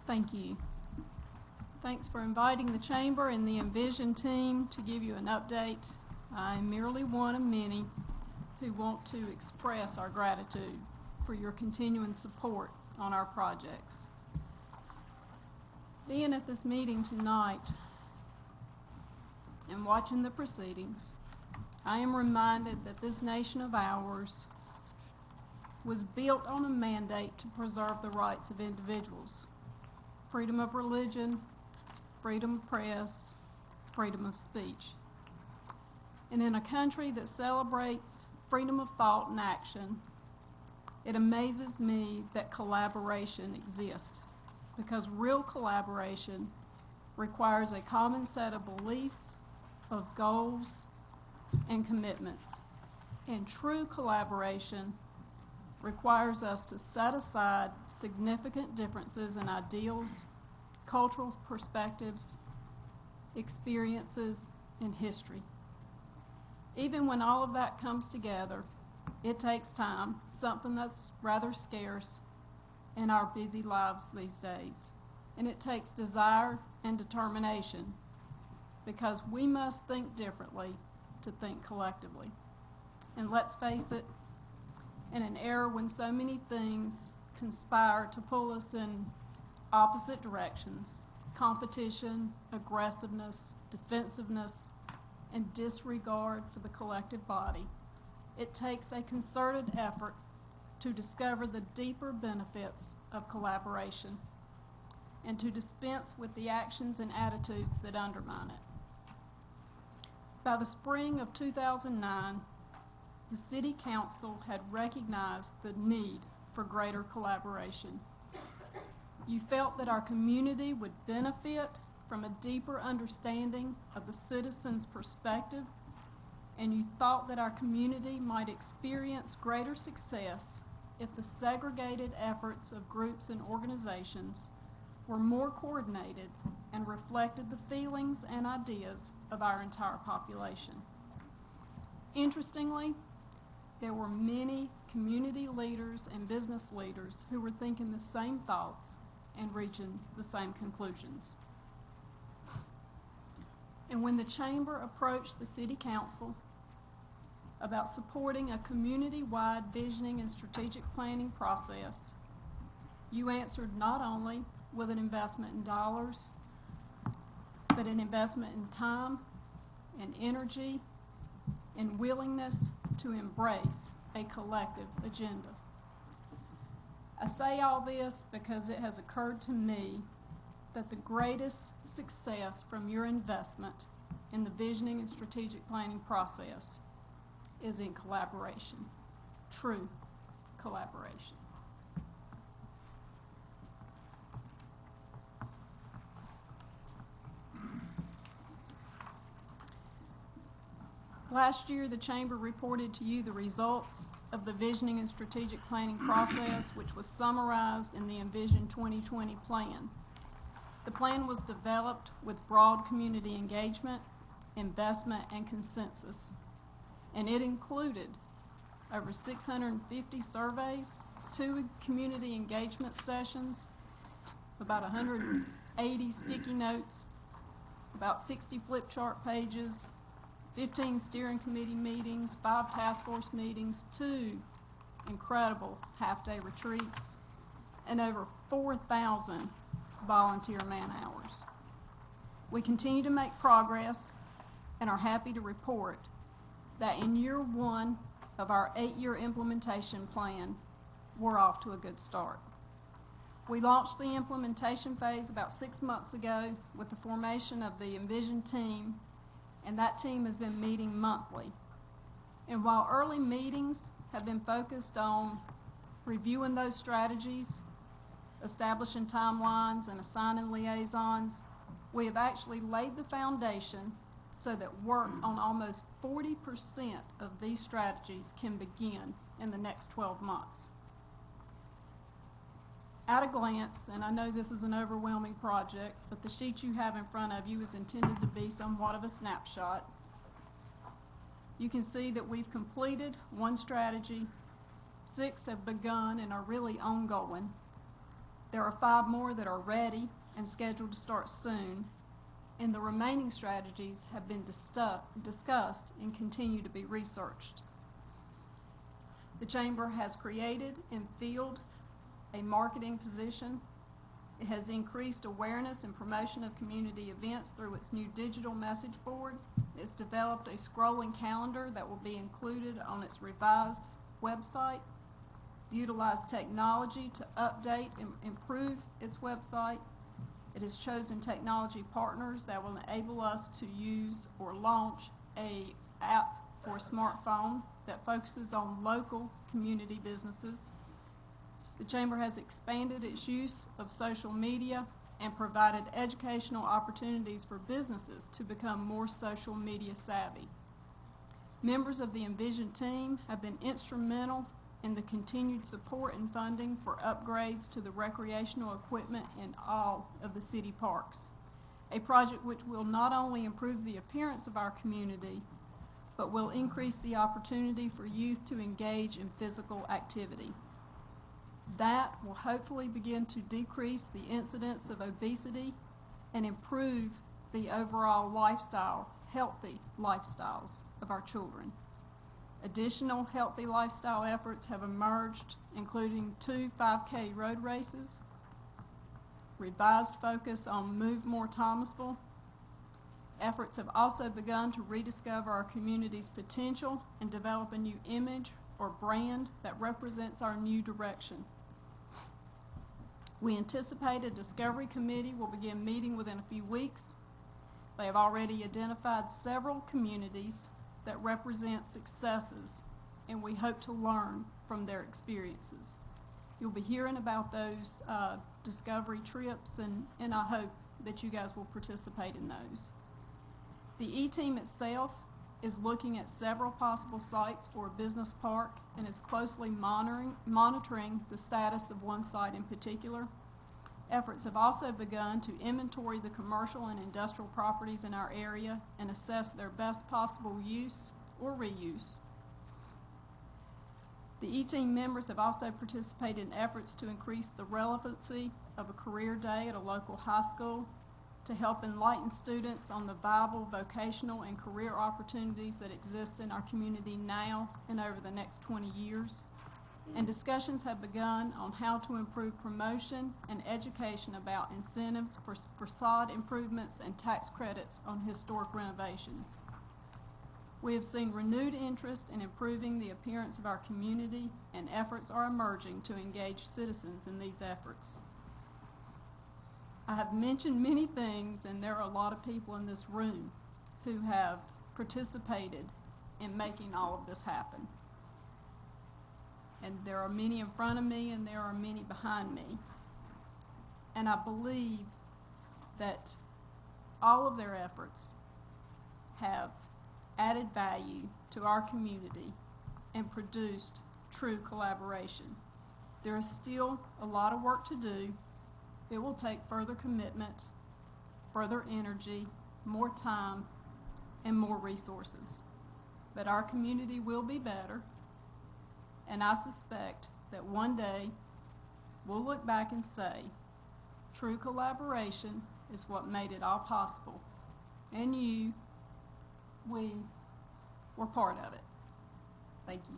Thank you. Thanks for inviting the Chamber and the EnVision team to give you an update. I am merely one of many who want to express our gratitude for your continuing support on our projects. Being at this meeting tonight and watching the proceedings, I am reminded that this nation of ours was built on a mandate to preserve the rights of individuals: freedom of religion, freedom of press, freedom of speech. And in a country that celebrates freedom of thought and action, it amazes me that collaboration exists, because real collaboration requires a common set of beliefs, of goals, and commitments. And true collaboration requires us to set aside significant differences in ideals, cultural perspectives, experiences, and history. Even when all of that comes together, it takes time, something that's rather scarce in our busy lives these days. And it takes desire and determination, because we must think differently to think collectively. And let's face it, in an era when so many things conspire to pull us in opposite directions, competition, aggressiveness, defensiveness, and disregard for the collective body, it takes a concerted effort to discover the deeper benefits of collaboration and to dispense with the actions and attitudes that undermine it. By the spring of 2009, the City Council had recognized the need for greater collaboration. You felt that our community would benefit from a deeper understanding of the citizens' perspective, and you thought that our community might experience greater success if the segregated efforts of groups and organizations were more coordinated and reflected the feelings and ideas of our entire population. Interestingly, there were many community leaders and business leaders who were thinking the same thoughts and reaching the same conclusions. And when the Chamber approached the City Council about supporting a community-wide visioning and strategic planning process, you answered not only with an investment in dollars, but an investment in time and energy and willingness to embrace a collective agenda. I say all this because it has occurred to me that the greatest success from your investment in the visioning and strategic planning process is in collaboration, true collaboration. Last year, the Chamber reported to you the results of the visioning and strategic planning process, which was summarized in the EnVision 2020 plan. The plan was developed with broad community engagement, investment, and consensus, and it included over 650 surveys, 2 community engagement sessions, about 180 sticky notes, about 60 flip chart pages, 15 steering committee meetings, 5 task force meetings, 2 incredible half-day retreats, and over 4,000 volunteer man-hours. We continue to make progress and are happy to report that in year 1 of our 8-year implementation plan, we're off to a good start. We launched the implementation phase about 6 months ago with the formation of the EnVision team, and that team has been meeting monthly. And while early meetings have been focused on reviewing those strategies, establishing timelines, and assigning liaisons, we have actually laid the foundation so that work on almost 40% of these strategies can begin in the next 12 months. At a glance, and I know this is an overwhelming project, but the sheet you have in front of you is intended to be somewhat of a snapshot. You can see that we've completed 1 strategy, 6 have begun and are really ongoing, There are 5 more that are ready and scheduled to start soon, and the remaining strategies have been discussed and continue to be researched. The Chamber has created and filled a marketing position. It has increased awareness and promotion of community events through its new digital message board. It's developed a scrolling calendar that will be included on its revised website, utilized technology to update and improve its website. It has chosen technology partners that will enable us to use or launch an app for a smartphone that focuses on local community businesses. The Chamber has expanded its use of social media and provided educational opportunities for businesses to become more social media savvy. Members of the EnVision team have been instrumental in the continued support and funding for upgrades to the recreational equipment in all of the city parks, a project which will not only improve the appearance of our community, but will increase the opportunity for youth to engage in physical activity. That will hopefully begin to decrease the incidence of obesity and improve the overall healthy lifestyles of our children. Additional healthy lifestyle efforts have emerged, including 2 5K road races, revised focus on Move More Thomasville. Efforts have also begun to rediscover our community's potential and develop a new image or brand that represents our new direction. We anticipate a discovery committee will begin meeting within a few weeks. They have already identified several communities that represent successes, and we hope to learn from their experiences. You'll be hearing about those discovery trips, and I hope that you guys will participate in those. The E-Team itself is looking at several possible sites for a business park and is closely monitoring the status of one site in particular. Efforts have also begun to inventory the commercial and industrial properties in our area and assess their best possible use or reuse. The E-Team members have also participated in efforts to increase the relevancy of a career day at a local high school to help enlighten students on the viable vocational and career opportunities that exist in our community now and over the next 20 years. And discussions have begun on how to improve promotion and education about incentives for facade improvements and tax credits on historic renovations. We have seen renewed interest in improving the appearance of our community, and efforts are emerging to engage citizens in these efforts. I have mentioned many things, and there are a lot of people in this room who have participated in making all of this happen. And there are many in front of me, and there are many behind me. And I believe that all of their efforts have added value to our community and produced true collaboration. There is still a lot of work to do. It will take further commitment, further energy, more time, and more resources. But our community will be better, and I suspect that one day we'll look back and say, true collaboration is what made it all possible. And we were part of it. Thank you.